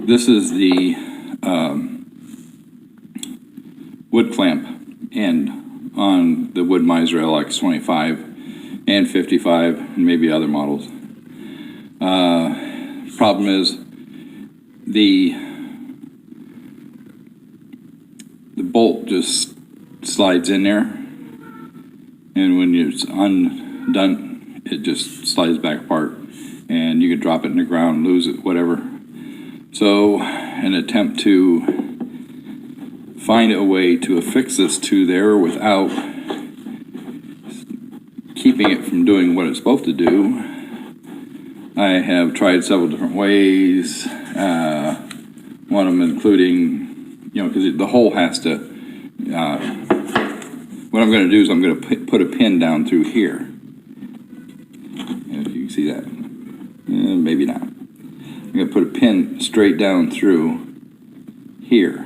This is the wood clamp end on the Woodmizer LX25 and 55 and maybe other models. Problem is the bolt just slides in there, and when it's undone, it just slides back apart, and you could drop it in the ground, lose it, whatever. So an attempt to find a way to affix this to there without keeping it from doing what it's supposed to do. I have tried several different ways, one of them including, because the hole has to, what I'm going to do is I'm going to put a pin down through here. If you can see that. Maybe not. I'm going to put a pin straight down through here.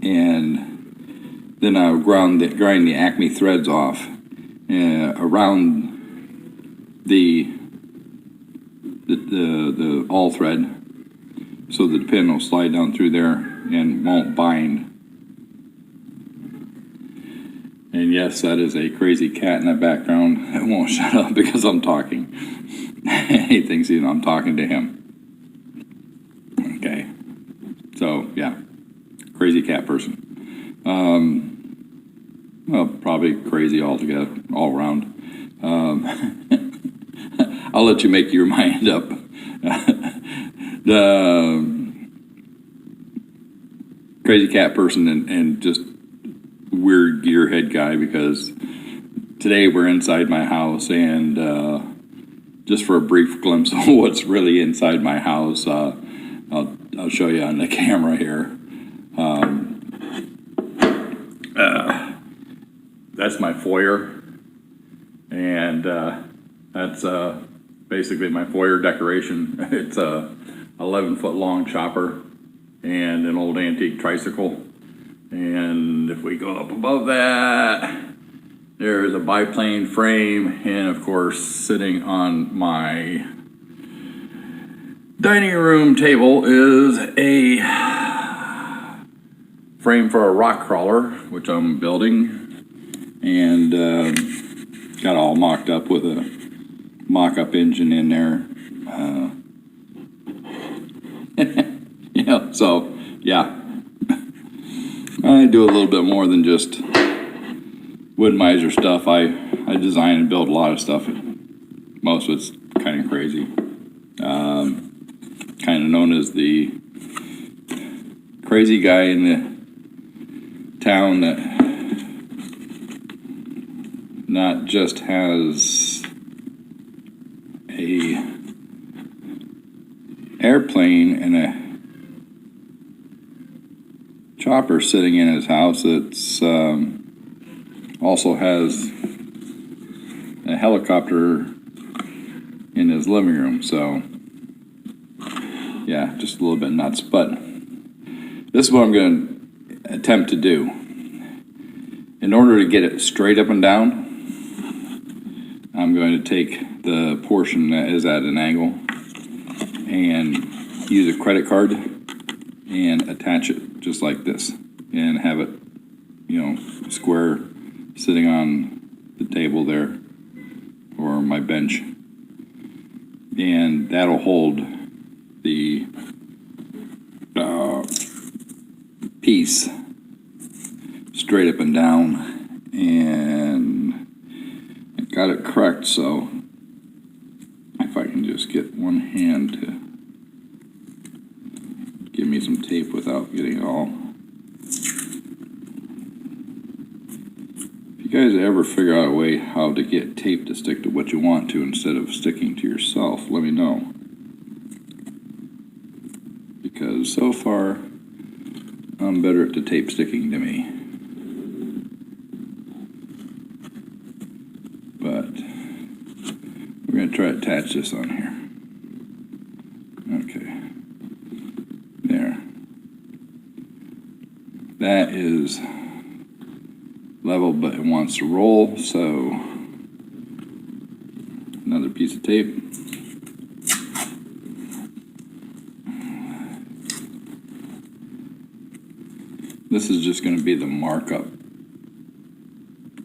And then I'll grind the Acme threads off around the all thread, so that the pin will slide down through there and won't bind. And yes, that is a crazy cat in the background that won't shut up because I'm talking. He thinks I'm talking to him. Okay, so yeah, crazy cat person. Well, probably crazy altogether, all around. I'll let you make your mind up. The crazy cat person and just weird gearhead guy, because today we're inside my house, and just for a brief glimpse of what's really inside my house, I'll show you on the camera here. That's my foyer, and that's basically my foyer decoration. It's a 11-foot long chopper and an old antique tricycle. And if we go up above that, there's a biplane frame, and of course, sitting on my dining room table is a frame for a rock crawler, which I'm building, and got all mocked up with a mock-up engine in there. So yeah, I do a little bit more than just Woodmizer stuff. I design and build a lot of stuff. Most of it's kind of crazy. Kind of known as the crazy guy in the town that not just has a airplane and a chopper sitting in his house, it's also has a helicopter in his living room. So yeah, just a little bit nuts, but this is what I'm going to attempt to do. In order to get it straight up and down, I'm going to take the portion that is at an angle and use a credit card and attach it just like this, and have it, square sitting on the table there or my bench, and that'll hold the piece straight up and down. And I got it correct, so if I can just get one hand to give me some tape without getting it all. If you guys ever figure out a way how to get tape to stick to what you want to instead of sticking to yourself, let me know. Because so far, I'm better at the tape sticking to me. But we're going to try to attach this on here. Okay. There. That is level, but it wants to roll, so Another piece of tape. This is just going to be the markup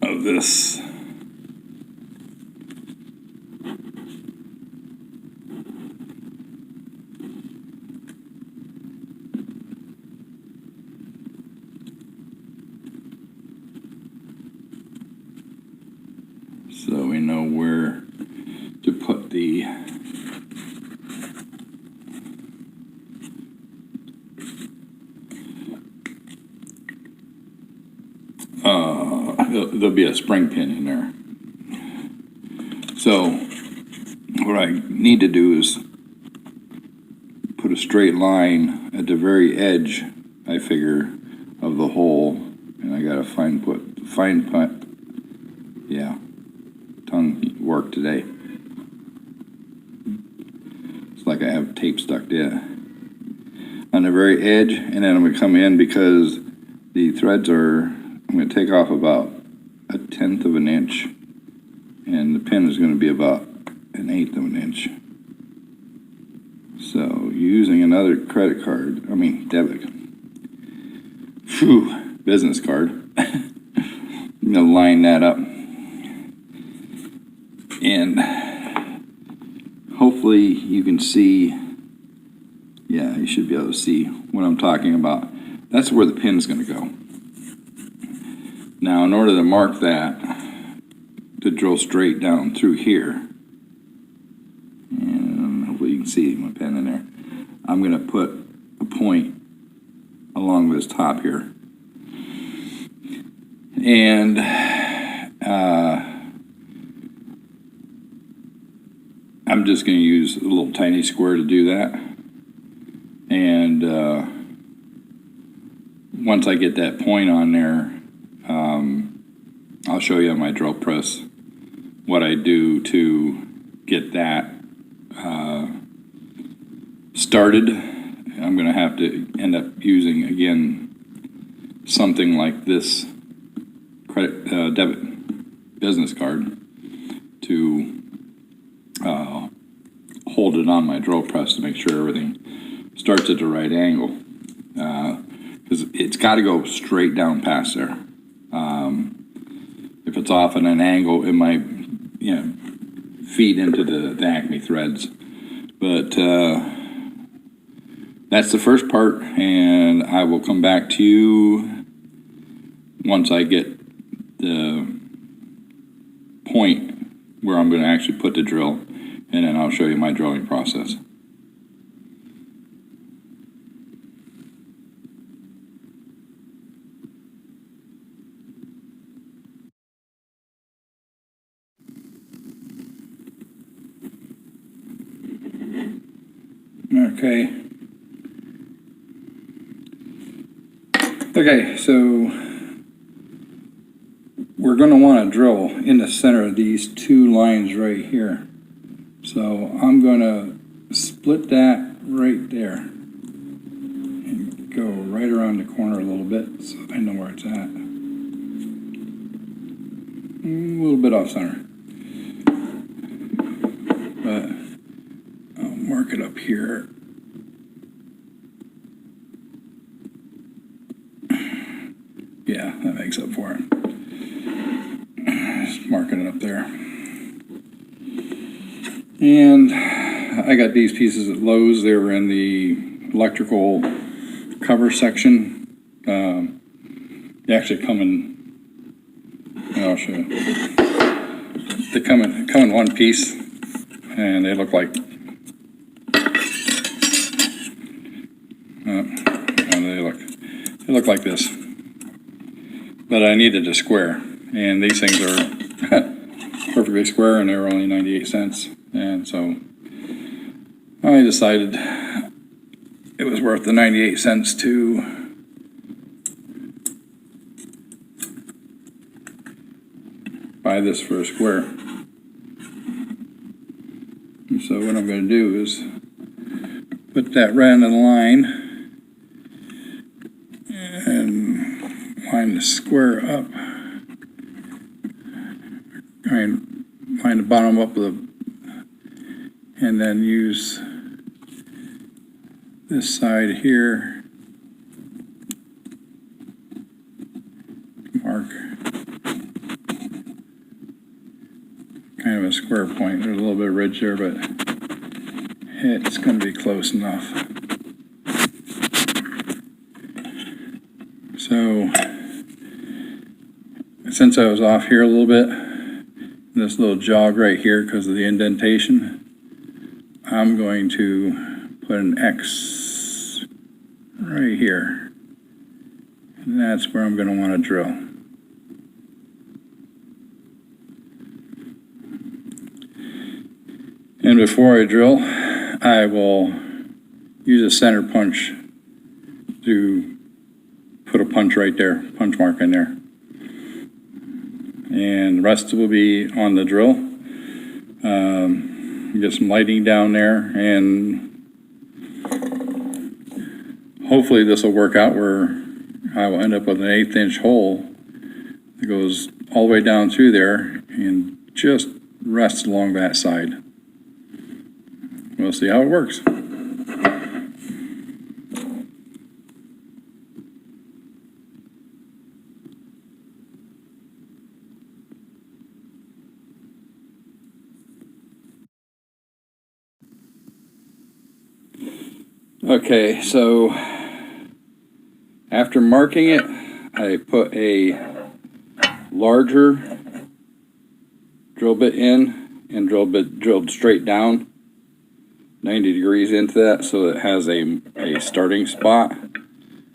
of this. So we know where to put the there'll be a spring pin in there. So what I need to do is put a straight line at the very edge, I figure, of the hole, and I gotta fine put, yeah, tongue work today. It's like I have tape stuck there on the very edge, and then I'm gonna come in because the threads are, I'm gonna take off about 1/10 of an inch, and the pin is gonna be about 1/8 of an inch. So using another credit card, debit, business card, I'm gonna line that up. And hopefully you can see, yeah, you should be able to see what I'm talking about. That's where the pin is going to go. Now, in order to mark that, to drill straight down through here, and hopefully you can see my pen in there, I'm going to put a point along this top here. And I'm just going to use a little tiny square to do that. And once I get that point on there, I'll show you on my drill press what I do to get that started. I'm going to have to end up using, again, something like this debit business card to hold it on my drill press to make sure everything starts at the right angle, because it's got to go straight down past there. If it's off at an angle, it might, feed into the Acme threads. But that's the first part, and I will come back to you once I get the point where I'm going to actually put the drill, and then I'll show you my drilling process. Okay, so we're going to want to drill in the center of these two lines right here. So I'm going to split that right there and go right around the corner a little bit so I know where it's at. A little bit off center, but I'll mark it up here. Yeah, that makes up for it. Just marking it up there. And I got these pieces at Lowe's. They were in the electrical cover section. They actually come in, I'll show you. They come in one piece, and they look like, they look like this. But I needed a square, and these things are perfectly square, and they were only 98 cents. And so I decided it was worth the 98 cents to buy this for a square. And so what I'm going to do is put that right on the line and line the square up. Line the bottom up of and then use this side here, mark kind of a square point. There's a little bit of ridge there, but it's going to be close enough. So since I was off here a little bit, this little jog right here because of the indentation, I'm going to put an X right here, and that's where I'm going to want to drill. And before I drill, I will use a center punch to put a punch right there, punch mark in there. And the rest will be on the drill. Get some lighting down there, and hopefully this will work out where I will end up with an 1/8 inch hole that goes all the way down through there and just rests along that side. We'll see how it works. Okay, so after marking it, I put a larger drill bit in and drilled straight down 90 degrees into that, so it has a starting spot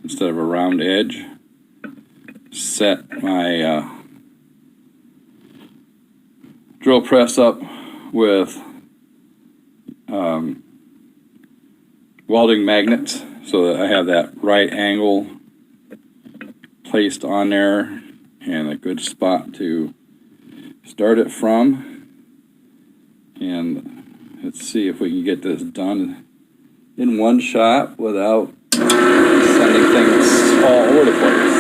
instead of a round edge. Set my drill press up with welding magnets so that I have that right angle placed on there and a good spot to start it from. And let's see if we can get this done in one shot without sending things all over the place.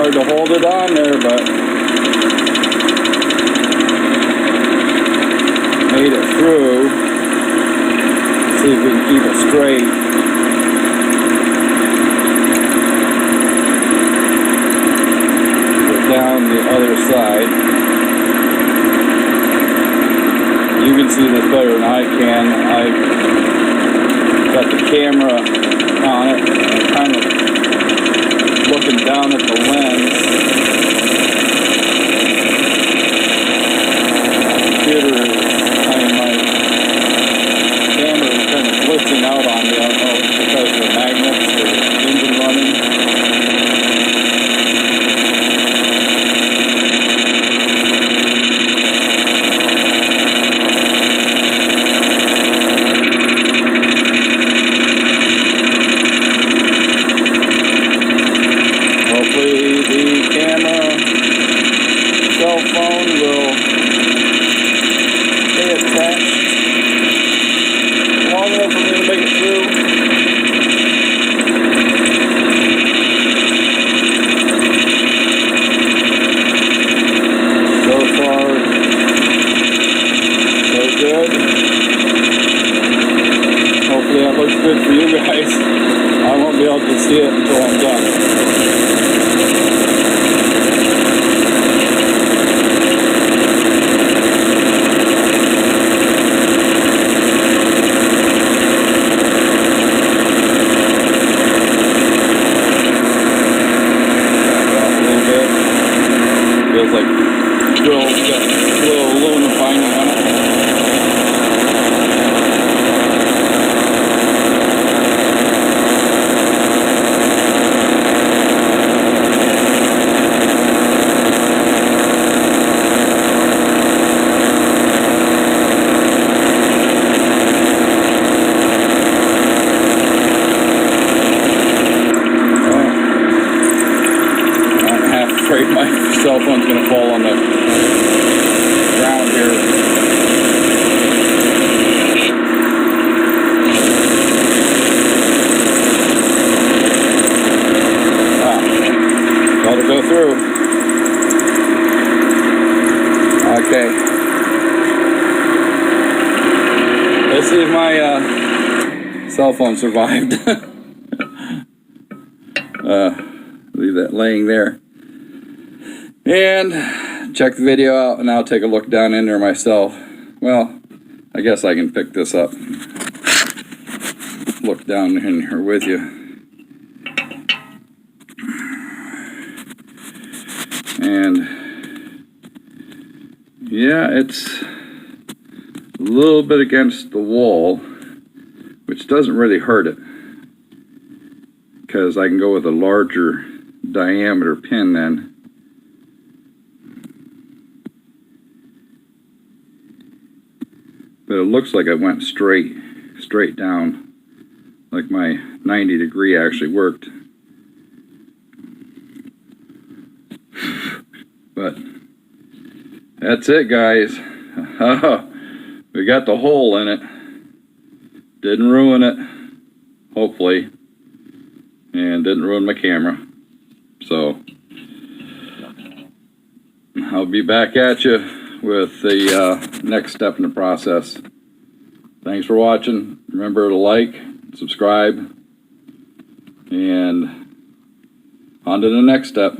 To hold it on there, but made it through. See if we can keep it straight. Go down the other side. You can see this better than I can. I've got the camera on it and kind of looking down at the lens. Computer my camera is kind of glitching out on me. I don't know if it's because of the magnets or the engine running. see it until I'm done. Feels like drill's got a little aluminum binding on it. Afraid my cell phone's gonna fall on the ground here. Let it go through. Okay. Let's see if my cell phone survived. Leave that laying there. And check the video out, and I'll take a look down in there myself. Well, I guess I can pick this up. Look down in here with you. And yeah, it's a little bit against the wall, which doesn't really hurt it, because I can go with a larger diameter pin then. But it looks like it went straight down, like my 90 degree actually worked. But that's it, guys. We got the hole in it. Didn't ruin it, hopefully, and didn't ruin my camera. So I'll be back at you with the next step in the process. Thanks for watching. Remember to like, subscribe, and on to the next step.